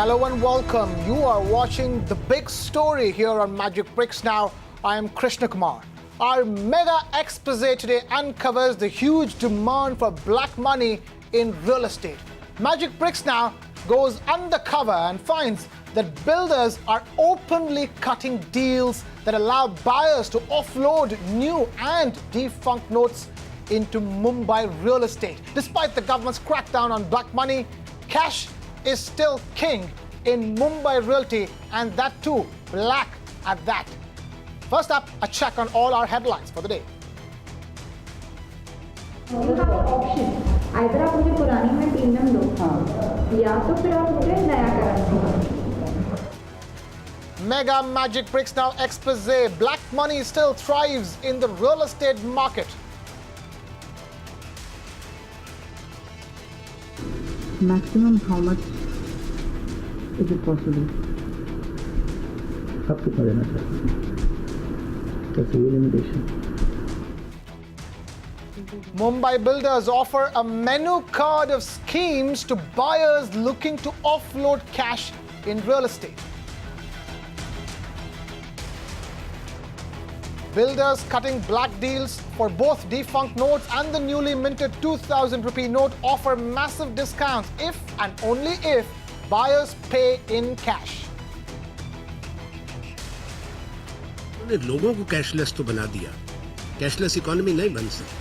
Hello and welcome. You are watching The Big Story here on Magic Bricks Now. I am Krishna Kumar. Our mega expose today uncovers the huge demand for black money in real estate. Magic Bricks Now goes undercover and finds that builders are openly cutting deals that allow buyers to offload new and defunct notes into Mumbai real estate. Despite the government's crackdown on black money, cash is still king in Mumbai realty, and that too black at that. First up, a check on all our headlines for the day. You have an option. Either आप मुझे पुरानी में premium दो, या तो फिर आप मुझे नया करेंगे. Mega Magic Bricks Now expose. Black money still thrives in the real estate market. Maximum how much is it possible? आप कितना देना चाहते हैं? That's a limitation. Mumbai builders offer a menu card of schemes to buyers looking to offload cash in real estate. Builders cutting black deals for both defunct notes and the newly minted 2,000 rupee note offer massive discounts if and only if buyers pay in cash. उन्होंने लोगों को cashless तो बना दिया, cashless economy नहीं बन सकती.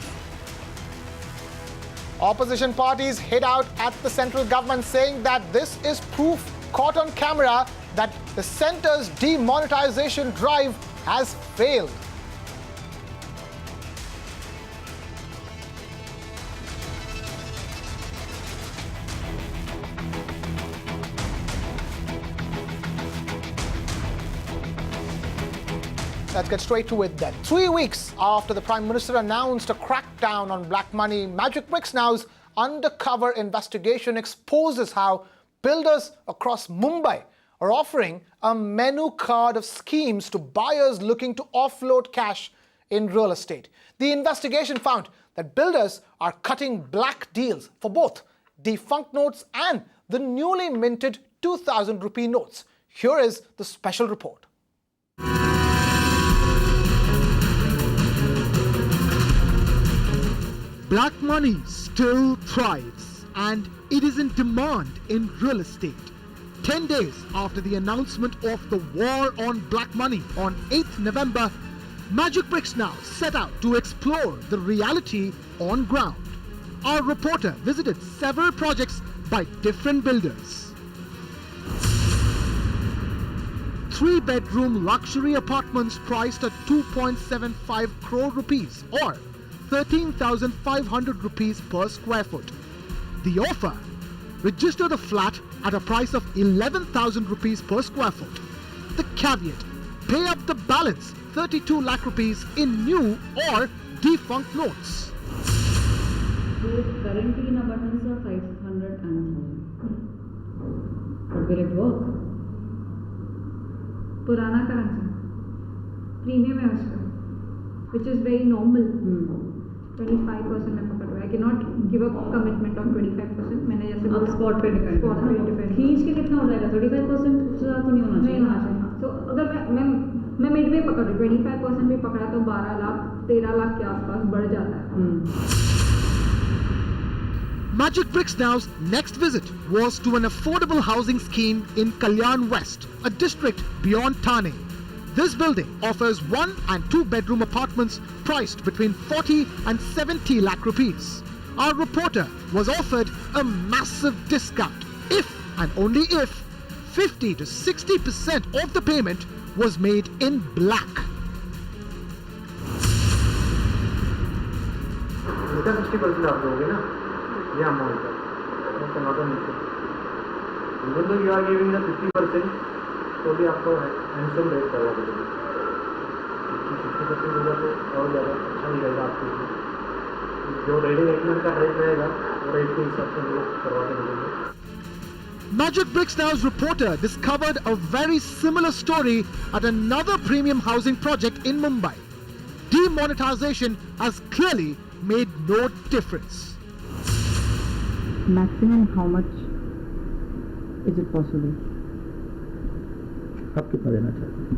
Opposition parties hit out at the central government saying that this is proof caught on camera that the centre's demonetization drive has failed. Let's get straight to it then. 3 weeks after the Prime Minister announced a crackdown on black money, Magic Bricks Now's undercover investigation exposes how builders across Mumbai are offering a menu card of schemes to buyers looking to offload cash in real estate. The investigation found that builders are cutting black deals for both defunct notes and the newly minted 2,000 rupee notes. Here is the special report. Black money still thrives and it is in demand in real estate. 10 days after the announcement of the war on black money on 8th November, Magic Bricks Now set out to explore the reality on ground. Our reporter visited several projects by different builders. 3-bedroom luxury apartments priced at 2.75 crore rupees or 13,500 rupees per square foot. The offer: register the flat at a price of 11,000 rupees per square foot. The caveat: pay up the balance 32 lakh rupees in new or defunct notes. Currently in abundance are 500 and 1,000. But will it work? पुराना currency, premium है उसका, which is very normal. 25% में पकड़ रहा है. I cannot give up commitment on 25%. मैंने जैसे अब स्पॉट पे डिपेंड स्पॉट पे डिपेंड खींच के कितना हो जाएगा? 35% से ज़्यादा तो नहीं होना चाहिए. नहीं होना चाहिए. तो अगर मैं मिड में पकड़ रही 25% भी पकड़ा तो 12 लाख 13 लाख के आसपास बढ़ जाता है. Magic Bricks Now's next visit was to an affordable housing scheme in Kalyan West, a district beyond Thane. This building offers 1 and 2 bedroom apartments priced between 40 and 70 lakh rupees. Our reporter was offered a massive discount if and only if 50 to 60% of the payment was made in black. 60% आप दोगे ना ये amount का, not an issue. Even though you are giving the 50%, तो भी आपको handsome rate करवा देंगे. 60% होगा तो और ज़्यादा अच्छा नहीं रहेगा आपके लिए. जो रेडिंग एग्रीमेंट का रेट रहेगा वो रेट के हिसाब से हम लोग करवा के देंगे. Magic Bricks Now's reporter discovered a very similar story at another premium housing project in Mumbai. Demonetization has clearly made no difference. Maximum how much is it possible? आप कितना देना चाहते हैं?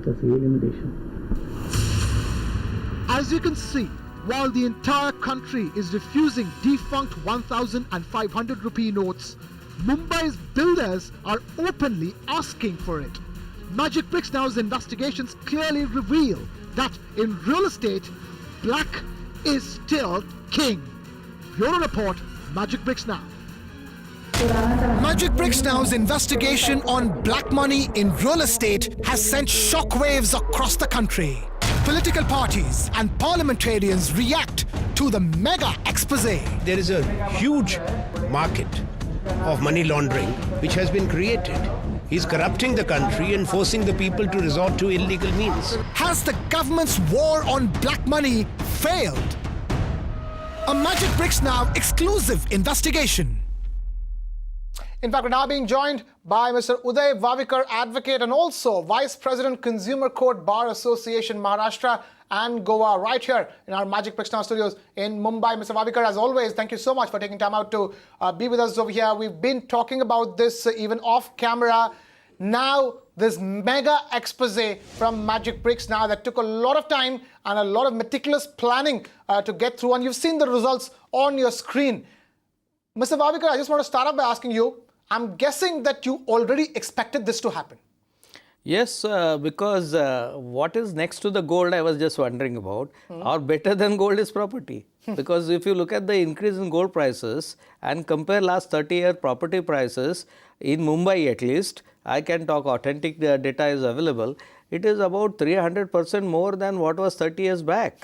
बस ये limitation. As you can see, while the entire country is refusing defunct 1,500 rupee notes, Mumbai's builders are openly asking for it. Magic Bricks Now's investigations clearly reveal that in real estate, black is still king. Bureau Report, Magic Bricks Now. Magic Bricks Now's investigation on black money in real estate has sent shockwaves across the country. Political parties and parliamentarians react to the mega expose. There is a huge market of money laundering which has been created. He's corrupting the country and forcing the people to resort to illegal means. Has the government's war on black money failed? A Magic Bricks Now exclusive investigation. In fact, we're now being joined by Mr. Uday Vavikar, advocate and also Vice President, Consumer Court Bar Association, Maharashtra and Goa, right here in our Magic Bricks Now studios in Mumbai. Mr. Vavikar, as always, thank you so much for taking time out to be with us over here. We've been talking about this even off camera. Now, this mega expose from Magic Bricks Now that took a lot of time and a lot of meticulous planning to get through, and you've seen the results on your screen. Mr. Vavikar, I just want to start off by asking you, I'm guessing that you already expected this to happen. Yes, because what is next to the gold, I was just wondering about, or better than gold is property. Because if you look at the increase in gold prices and compare last 30-year property prices, in Mumbai at least, I can talk authentic data is available, it is about 300% more than what was 30 years back.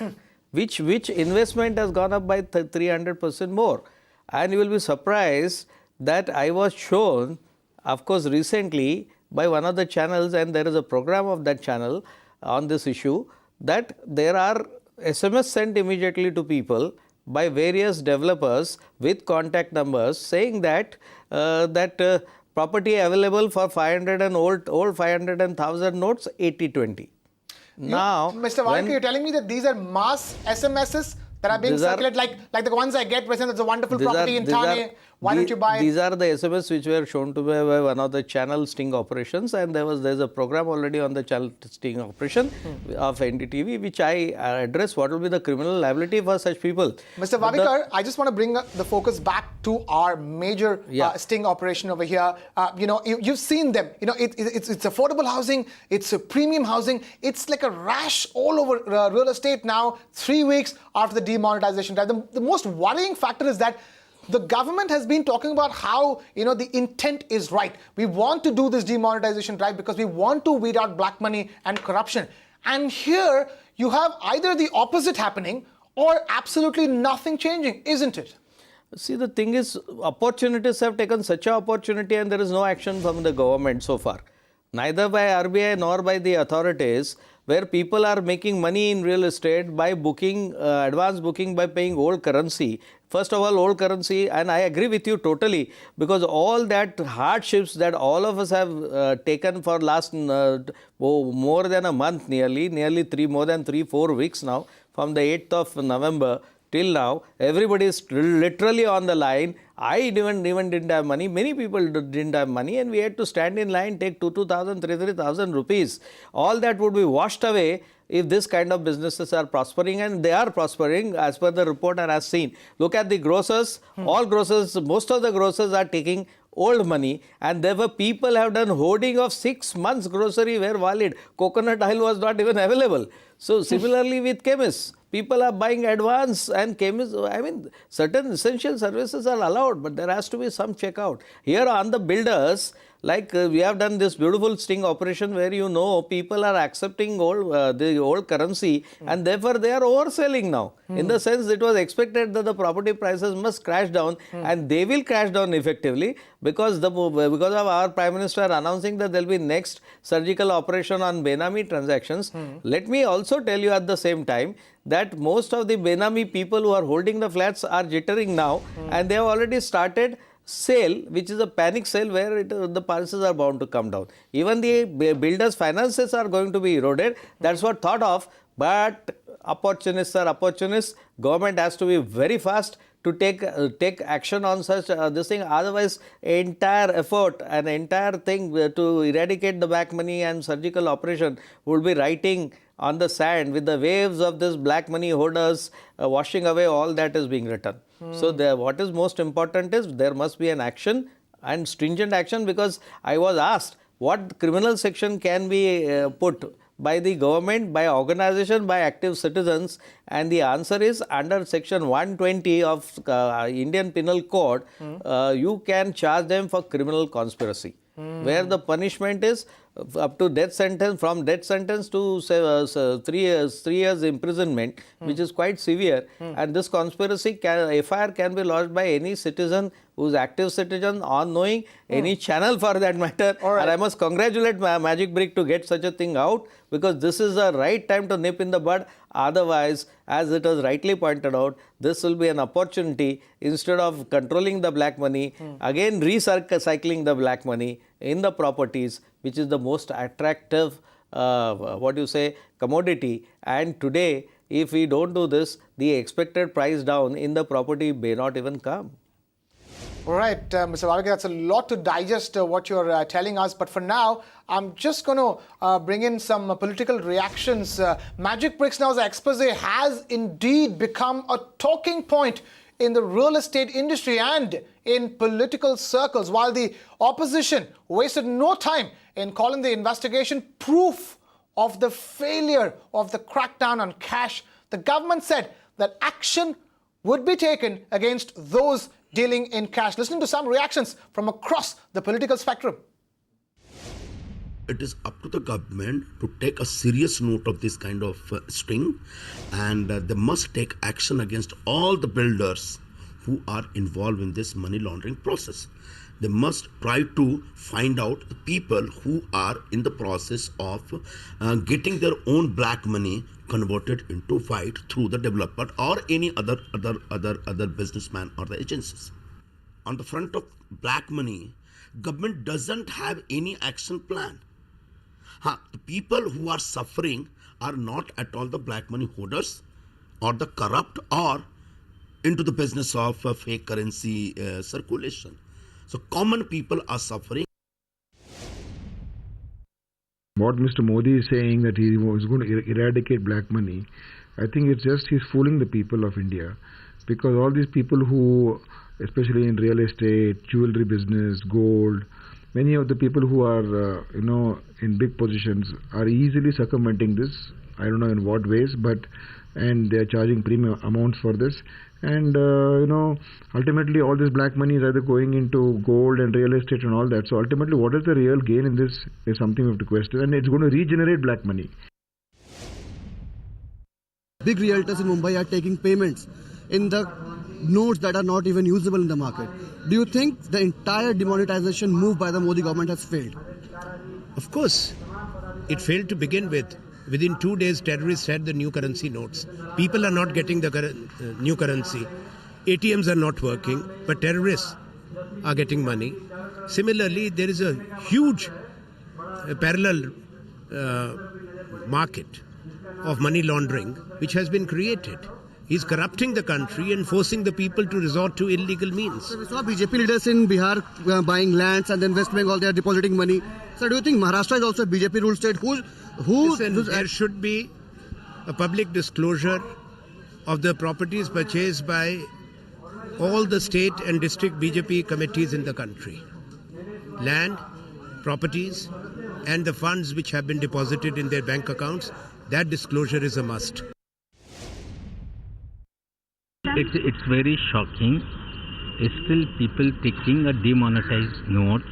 Which investment has gone up by 300% more. And you will be surprised that I was shown, of course, recently by one of the channels, and there is a program of that channel on this issue, that there are SMS sent immediately to people by various developers with contact numbers saying that property available for 500 and old 500 and 1000 notes 80-20. Now, Mr. Vavikar, you're telling me that these are mass SMSs that are being circulated, like the ones I get, for example, there's a wonderful property in Thane, why don't you buy it? These are the SMS which were shown to me by one of the channel sting operations, and there's a program already on the channel sting operation of NDTV, which I address what will be the criminal liability for such people. Mr. Vavikar, I just want to bring the focus back to our major sting operation over here. You've seen them. It's affordable housing, it's a premium housing, it's like a rash all over real estate now, 3 weeks after the demonetization drive. The most worrying factor is that the government has been talking about how, the intent is right. We want to do this demonetization drive because we want to weed out black money and corruption. And here you have either the opposite happening or absolutely nothing changing, isn't it? See, the thing is, opportunities have taken such an opportunity and there is no action from the government so far. Neither by RBI nor by the authorities, where people are making money in real estate by booking, advance booking by paying old currency. First of all, old currency, and I agree with you totally, because all that hardships that all of us have taken for last more than a month, nearly more than 3-4 weeks now, from the 8th of November till now, everybody is literally on the line. I even didn't have money. Many people didn't have money, and we had to stand in line, take 2,000, 3,000 rupees. All that would be washed away if this kind of businesses are prospering, and they are prospering as per the report and as seen. Look at the grocers. All grocers, most of the grocers are taking old money, and there were people have done hoarding of 6 months grocery were valid. Coconut oil was not even available. So similarly with chemists, people are buying advance, and chemists, certain essential services are allowed, but there has to be some checkout. Here on the builders, like we have done this beautiful sting operation where people are accepting the old currency and therefore they are overselling now. In the sense it was expected that the property prices must crash down and they will crash down effectively because of our Prime Minister announcing that there will be next surgical operation on Benami transactions. Let me also tell you at the same time that most of the Benami people who are holding the flats are jittering now and they have already started sale, which is a panic sale where the prices are bound to come down. Even the builders' finances are going to be eroded. That's what thought of. But opportunists are opportunists. Government has to be very fast to take action on such this thing. Otherwise, entire effort and entire thing to eradicate the black money and surgical operation would be writing on the sand with the waves of this black money hoarders washing away all that is being written. So what is most important is there must be an action and stringent action, because I was asked what criminal section can be put by the government, by organization, by active citizens, and the answer is under section 120 of Indian Penal Code, you can charge them for criminal conspiracy, where the punishment is up to death sentence, from death sentence to 3 years imprisonment, which is quite severe. And this conspiracy FIR can be lodged by any citizen who is active citizen, on knowing any channel for that matter. And I must congratulate Magic Brick to get such a thing out, because this is the right time to nip in the bud. Otherwise, as it was rightly pointed out, this will be an opportunity, instead of controlling the black money, again recycling the black money in the properties, which is the most attractive commodity. And today, if we don't do this, the expected price down in the property may not even come. All right, Mr. Ravike, that's a lot to digest what you're telling us. But for now, I'm just going to bring in some political reactions. Magic Bricks Now's expose has indeed become a talking point in the real estate industry and in political circles, while the opposition wasted no time in calling the investigation proof of the failure of the crackdown on cash. The government said that action would be taken against those dealing in cash. Listening to some reactions from across the political spectrum. It is up to the government to take a serious note of this kind of string, and they must take action against all the builders who are involved in this money laundering process. They must try to find out the people who are in the process of getting their own black money converted into white through the developer or any other businessman or the agencies. On the front of black money, government doesn't have any action plan. The people who are suffering are not at all the black money holders or the corrupt or into the business of fake currency circulation. So common people are suffering. What Mr. Modi is saying, that he was going to eradicate black money, I think it's just he's fooling the people of India, because all these people who, especially in real estate, jewelry business, gold, many of the people who are in big positions are easily circumventing this. I don't know in what ways, and they are charging premium amounts for this. And ultimately all this black money is either going into gold and real estate and all that. So ultimately, what is the real gain in this is something we have to question, and it's going to regenerate black money. Big realtors in Mumbai are taking payments in the notes that are not even usable in the market. Do you think the entire demonetization move by the Modi government has failed? Of course, it failed to begin with. Within 2 days, terrorists had the new currency notes. People are not getting the new currency. ATMs are not working, but terrorists are getting money. Similarly, there is a huge parallel market of money laundering which has been created. He's corrupting the country and forcing the people to resort to illegal means. So we saw BJP leaders in Bihar buying lands, and then West Bengal they are depositing money. So do you think Maharashtra is also a BJP ruled state? Listen, there should be a public disclosure of the properties purchased by all the state and district BJP committees in the country. Land, properties, and the funds which have been deposited in their bank accounts, that disclosure is a must. It's very shocking. Still people taking a demonetized notes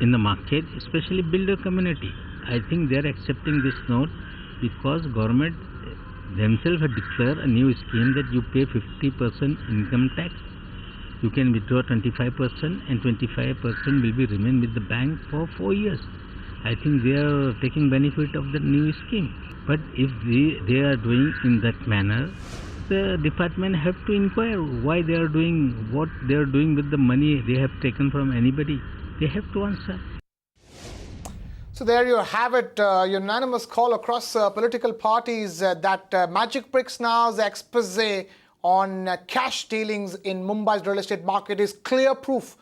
in the market, especially builder community. I think they are accepting this note because government themselves have declared a new scheme that you pay 50% income tax. You can withdraw 25% and 25% will be remain with the bank for 4 years. I think they are taking benefit of the new scheme. But if they are doing in that manner, the department have to inquire why they are doing what they are doing with the money they have taken from anybody. They have to answer. So there you have it, unanimous call across political parties that Magic Bricks Now's expose on cash dealings in Mumbai's real estate market is clear proof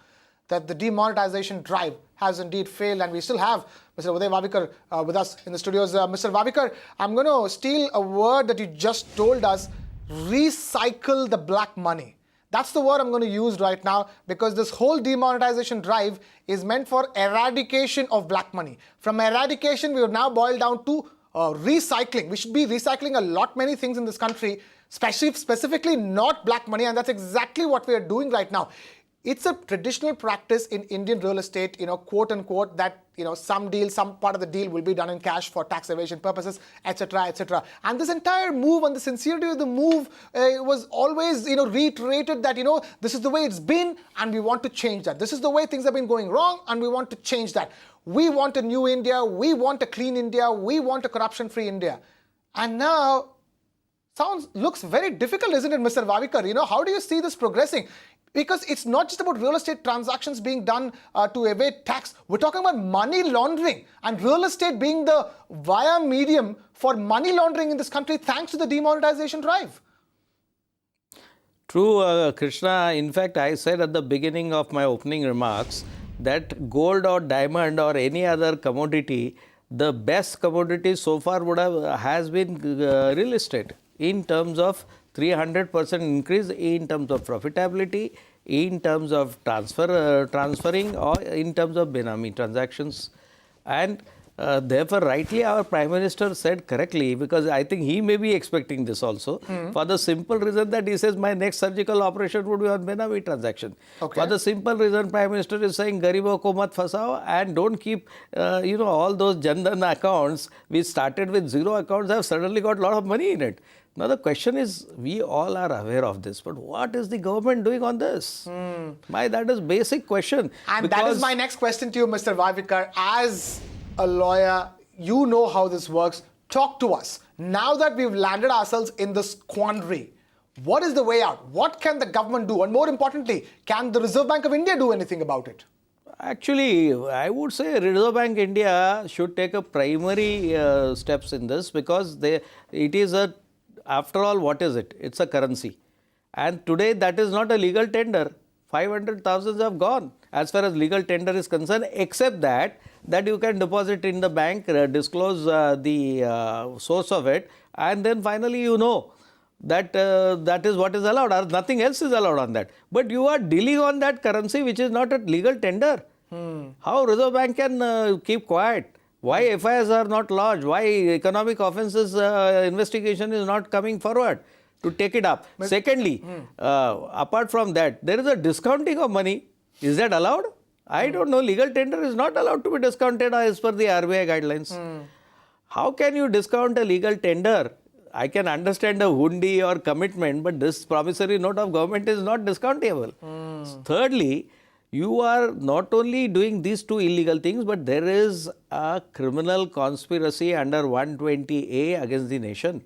that the demonetization drive has indeed failed. And we still have Mr. Uday Vavikar with us in the studios. Mr. Vavikar, I'm going to steal a word that you just told us, recycle the black money. That's the word I'm going to use right now, because this whole demonetization drive is meant for eradication of black money. From eradication, we have now boiled down to recycling. We should be recycling a lot many things in this country, specifically not black money, and that's exactly what we are doing right now. It's a traditional practice in Indian real estate, quote unquote, that, some part of the deal will be done in cash for tax evasion purposes, etc., etc. And this entire move and the sincerity of the move was always, reiterated that, this is the way it's been and we want to change that. This is the way things have been going wrong and we want to change that. We want a new India. We want a clean India. We want a corruption-free India. And now, looks very difficult, isn't it, Mr. Vavikar? How do you see this progressing? Because it's not just about real estate transactions being done to evade tax. We're talking about money laundering, and real estate being the via medium for money laundering in this country thanks to the demonetization drive. True, Krishna. In fact, I said at the beginning of my opening remarks that gold or diamond or any other commodity, the best commodity so far has been real estate in terms of 300% increase in terms of profitability, in terms of transferring, or in terms of Benami transactions. And therefore, rightly our Prime Minister said correctly, because I think he may be expecting this also, for the simple reason that he says my next surgical operation would be on Benami transaction. Okay. For the simple reason Prime Minister is saying Garibo ko mat fasao, and don't keep all those Jan Dhan accounts which started with zero accounts have suddenly got a lot of money in it. Now the question is, we all are aware of this, but what is the government doing on this? That is basic question. And that is my next question to you, Mr. Vavikar. As a lawyer, you know how this works. Talk to us. Now that we've landed ourselves in this quandary, what is the way out? What can the government do? And more importantly, can the Reserve Bank of India do anything about it? Actually, I would say Reserve Bank India should take a primary steps in this, because after all, what is it? It's a currency. And today that is not a legal tender. 500,000 have gone as far as legal tender is concerned, except that you can deposit in the bank, disclose the source of it, and then finally that is what is allowed, or nothing else is allowed on that. But you are dealing on that currency which is not a legal tender. How Reserve Bank can keep quiet? Why FIRs are not lodged? Why economic offences investigation is not coming forward to take it up? Secondly, apart from that, there is a discounting of money. Is that allowed? I don't know. Legal tender is not allowed to be discounted as per the RBI guidelines. How can you discount a legal tender? I can understand a hundi or commitment, but this promissory note of government is not discountable. Thirdly, you are not only doing these two illegal things, but there is a criminal conspiracy under 120A against the nation.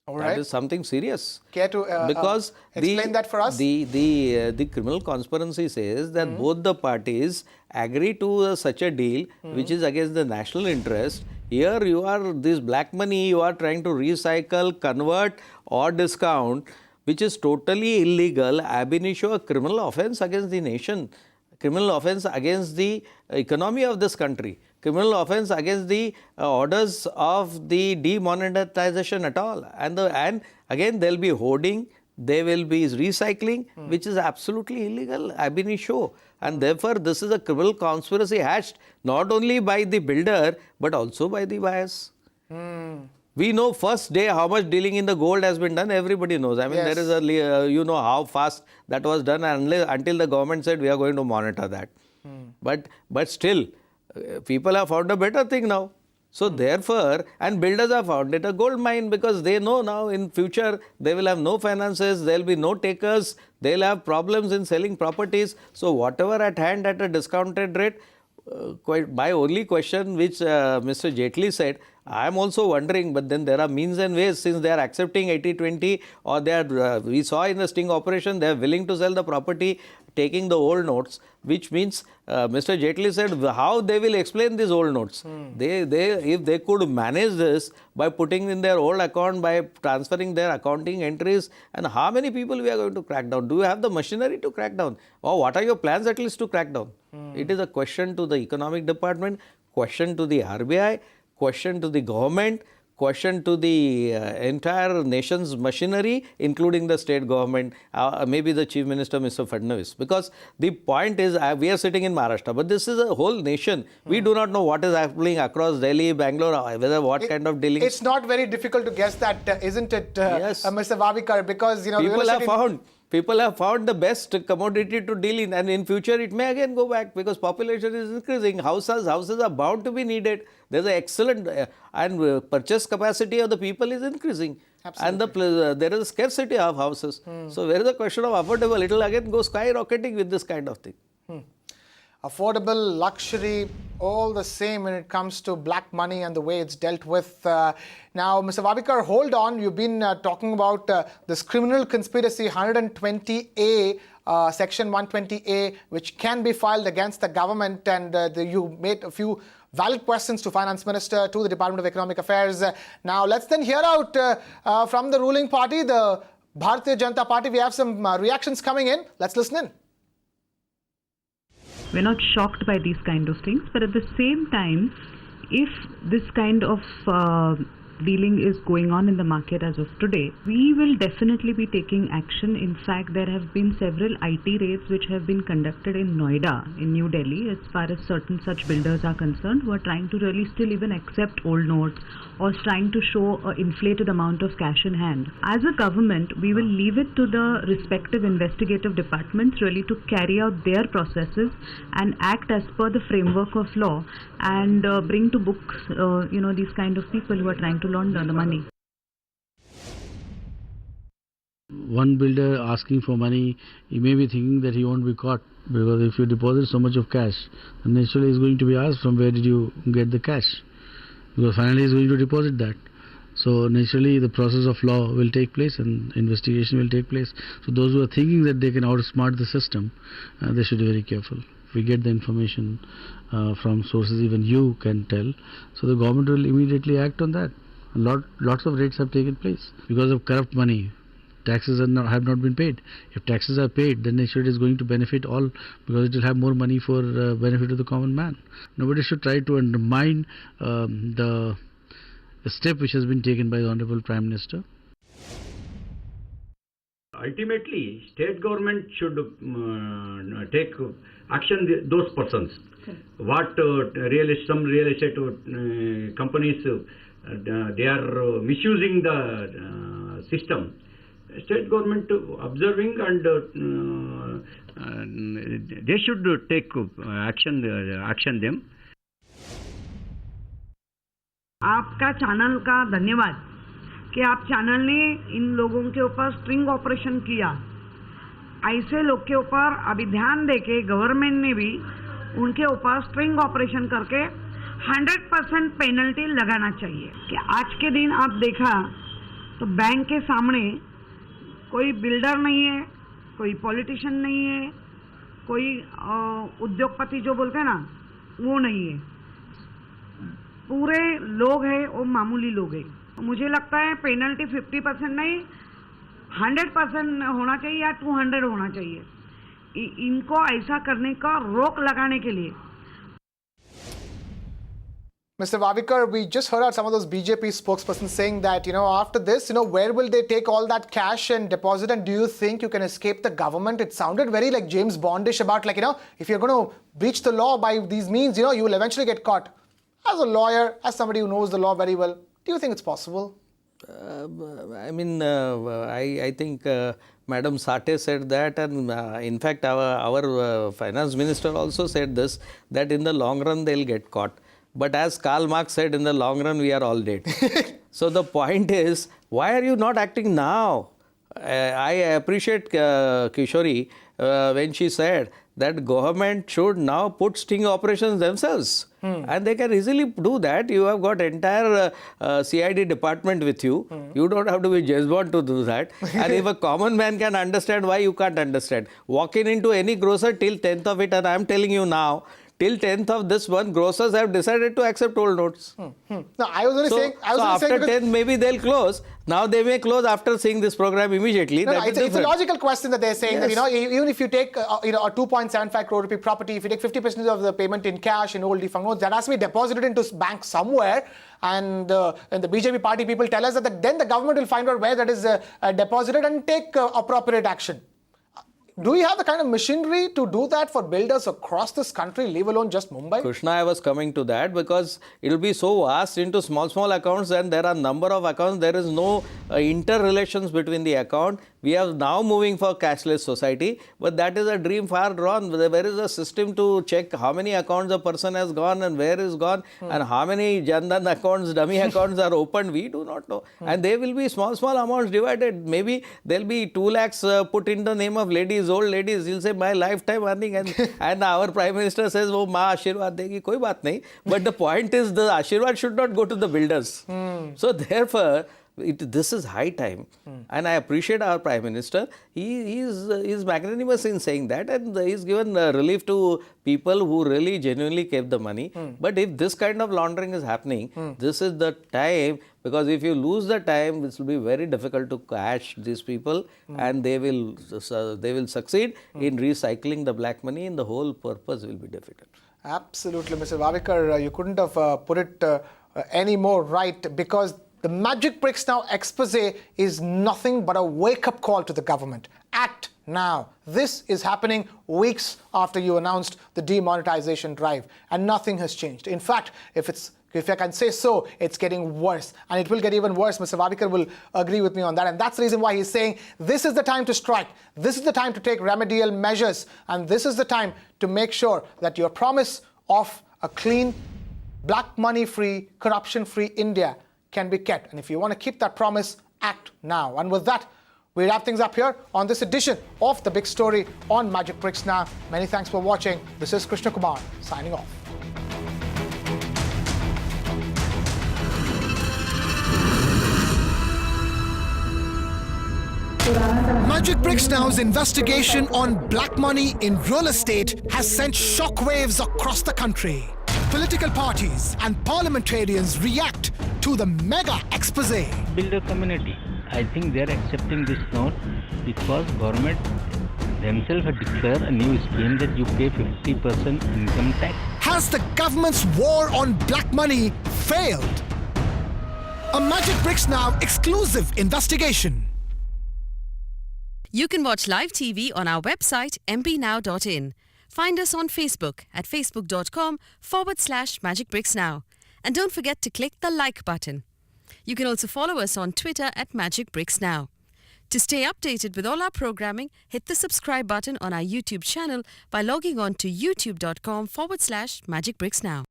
All right. That is something serious. Care to because explain that for us? The criminal conspiracy says that both the parties agree to such a deal which is against the national interest. Here you are, this black money you are trying to recycle, convert or discount, which is totally illegal, ab initio a criminal offence against the nation, criminal offence against the economy of this country, criminal offence against the orders of the demonetization at all. And again there will be hoarding, there will be recycling, which is absolutely illegal, ab initio. And therefore, this is a criminal conspiracy hatched not only by the builder, but also by the buyers. We know first day how much dealing in the gold has been done, everybody knows. I mean, there is a, how fast that was done until the government said we are going to monitor that. But still, people have found a better thing now. So therefore, and builders have found it a gold mine, because they know now in future they will have no finances, there will be no takers, they will have problems in selling properties. So whatever at hand at a discounted rate, my only question which Mr. Jaitley said, I am also wondering, but then there are means and ways, since they are accepting 80-20, or they are, we saw in the sting operation, they are willing to sell the property, taking the old notes, which means Mr. Jaitley said how they will explain these old notes. If they could manage this by putting in their old account, by transferring their accounting entries, and how many people we are going to crack down? Do you have the machinery to crack down? Or what are your plans at least to crack down? It is a question to the economic department, question to the RBI, question to the government, question to the entire nation's machinery, including the state government, maybe the Chief Minister, Mr. Fadnavis. Because the point is, we are sitting in Maharashtra, but this is a whole nation. We do not know what is happening across Delhi, Bangalore, whether what kind of dealings. It's not very difficult to guess that, isn't it, Yes. Mr. Vavekar? Because, you know, People have found the best commodity to deal in, and in future it may again go back because population is increasing. Houses are bound to be needed. There's an excellent and purchase capacity of the people is increasing. Absolutely. And there is a scarcity of houses. So there is a question of affordable. It will again go skyrocketing with this kind of thing. Affordable, luxury, all the same when it comes to black money and the way it's dealt with. Now, Mr. Vavekar, hold on. You've been talking about this criminal conspiracy 120A, Section 120A, which can be filed against the government. And you made a few valid questions to Finance Minister, to the Department of Economic Affairs. Now, let's then hear out from the ruling party, the Bharatiya Janata Party. We have some reactions coming in. Let's listen in. We're not shocked by these kind of things, but at the same time, if this kind of dealing is going on in the market as of today, we will definitely be taking action. In fact, there have been several IT raids which have been conducted in Noida, in New Delhi, as far as certain such builders are concerned, who are trying to really still even accept old notes or trying to show an inflated amount of cash in hand. As a government, we will leave it to the respective investigative departments really to carry out their processes and act as per the framework of law and bring to books, these kind of people who are trying to launder the money. One builder asking for money, he may be thinking that he won't be caught, because if you deposit so much of cash, then naturally he's going to be asked from where did you get the cash, because finally he's going to deposit that. So naturally the process of law will take place and investigation will take place. So those who are thinking that they can outsmart the system, they should be very careful. If we get the information from sources even you can tell, so the government will immediately act on that. Lots of raids have taken place because of corrupt money. Taxes have not been paid. If taxes are paid, then naturally it is going to benefit all, because it will have more money for benefit of the common man. Nobody should try to undermine the step which has been taken by the Honorable Prime Minister. Ultimately, state government should take action those persons. What some real estate companies they are misusing the system. State government observing and they should take action them. आपका channel का धन्यवाद कि आप channel ने इन लोगों के ऊपर string operation किया. ऐसे लोग के ऊपर अभी ध्यान देके गवर्नमेंट ने भी उनके ऊपर स्ट्रिंग ऑपरेशन करके 100% पेनल्टी लगाना चाहिए. कि आज के दिन आप देखा तो बैंक के सामने कोई बिल्डर नहीं है, कोई पॉलिटिशियन नहीं है, कोई उद्योगपति जो बोलते हैं ना वो नहीं है. पूरे लोग हैं वो मामूली लोग हैं. मुझे लगता है पेनल्टी 50% नहीं 100% होना चाहिए या 200 होना चाहिए. इनको ऐसा करने का रोक लगाने के लिए. Mr. Vavekar, we just heard out some of those BJP spokespersons saying that, after this, where will they take all that cash and deposit, and do you think you can escape the government? It sounded very like James Bondish about if you're going to breach the law by these means, you will eventually get caught. As a lawyer, as somebody who knows the law very well, do you think it's possible? I think Madam Sate said that, and in fact our finance minister also said this, that in the long run they'll get caught. But as Karl Marx said, in the long run we are all dead. So the point is, why are you not acting now? I appreciate Kishori when she said that government should now put sting operations themselves. And they can easily do that. You have got entire CID department with you. You don't have to be James Bond to do that. And if a common man can understand, why you can't understand? Walking into any grocer till 10th of it, and I am telling you now, till 10th of this month, grocers have decided to accept old notes. No, I was only saying. After 10th, maybe they'll close. Now they may close after seeing this program immediately. No, it's a logical question that they're saying that, even if you take a 2.75 crore rupee property, if you take 50% of the payment in cash in old defunct notes, that has to be deposited into bank somewhere. And the BJP party people tell us that then the government will find out where that is deposited and take appropriate action. Do we have the kind of machinery to do that for builders across this country, leave alone just Mumbai? Krishna, I was coming to that because it will be so vast into small accounts, and there are number of accounts. There is no interrelations between the account. We are now moving for cashless society, but that is a dream far gone. There is a system to check how many accounts a person has gone and where is gone, and how many Jan Dhan accounts, dummy accounts are opened. We do not know. And they will be small amounts divided. Maybe there will be 2 lakhs put in the name of ladies, old ladies. He'll say, my lifetime earning. And our Prime Minister says, oh, Ma Ashirwad degi, koi baat nahi. But the point is, the Ashirwad should not go to the builders. So therefore, this is high time, and I appreciate our Prime Minister. He is magnanimous in saying that, and he's given relief to people who really genuinely kept the money. But if this kind of laundering is happening, this is the time, because if you lose the time, this will be very difficult to catch these people, and they will succeed in recycling the black money, and the whole purpose will be difficult. Absolutely, Mr. Vavekar, you couldn't have put it any more right, because the Magic Bricks Now expose is nothing but a wake-up call to the government. Act now. This is happening weeks after you announced the demonetization drive, and nothing has changed. In fact, if I can say so, it's getting worse, and it will get even worse. Mr. Vavekar will agree with me on that, and that's the reason why he's saying this is the time to strike. This is the time to take remedial measures, and this is the time to make sure that your promise of a clean, black money-free, corruption-free India can be kept. And if you want to keep that promise, act now. And with that, we wrap things up here on this edition of The Big Story on Magic Bricks Now. Many thanks for watching. This is Krishna Kumar signing off. Magic Bricks Now's investigation on black money in real estate has sent shockwaves across the country. Political parties and parliamentarians react to the mega expose. Builder community, I think they are accepting this note because government themselves have declared a new scheme that you pay 50% income tax. Has the government's war on black money failed? A Magic Bricks Now exclusive investigation. You can watch live TV on our website mpnow.in. Find us on Facebook at facebook.com/magicbricksnow. And don't forget to click the like button. You can also follow us on Twitter at Magic Bricks Now. To stay updated with all our programming, hit the subscribe button on our YouTube channel by logging on to youtube.com/magicbricksnow.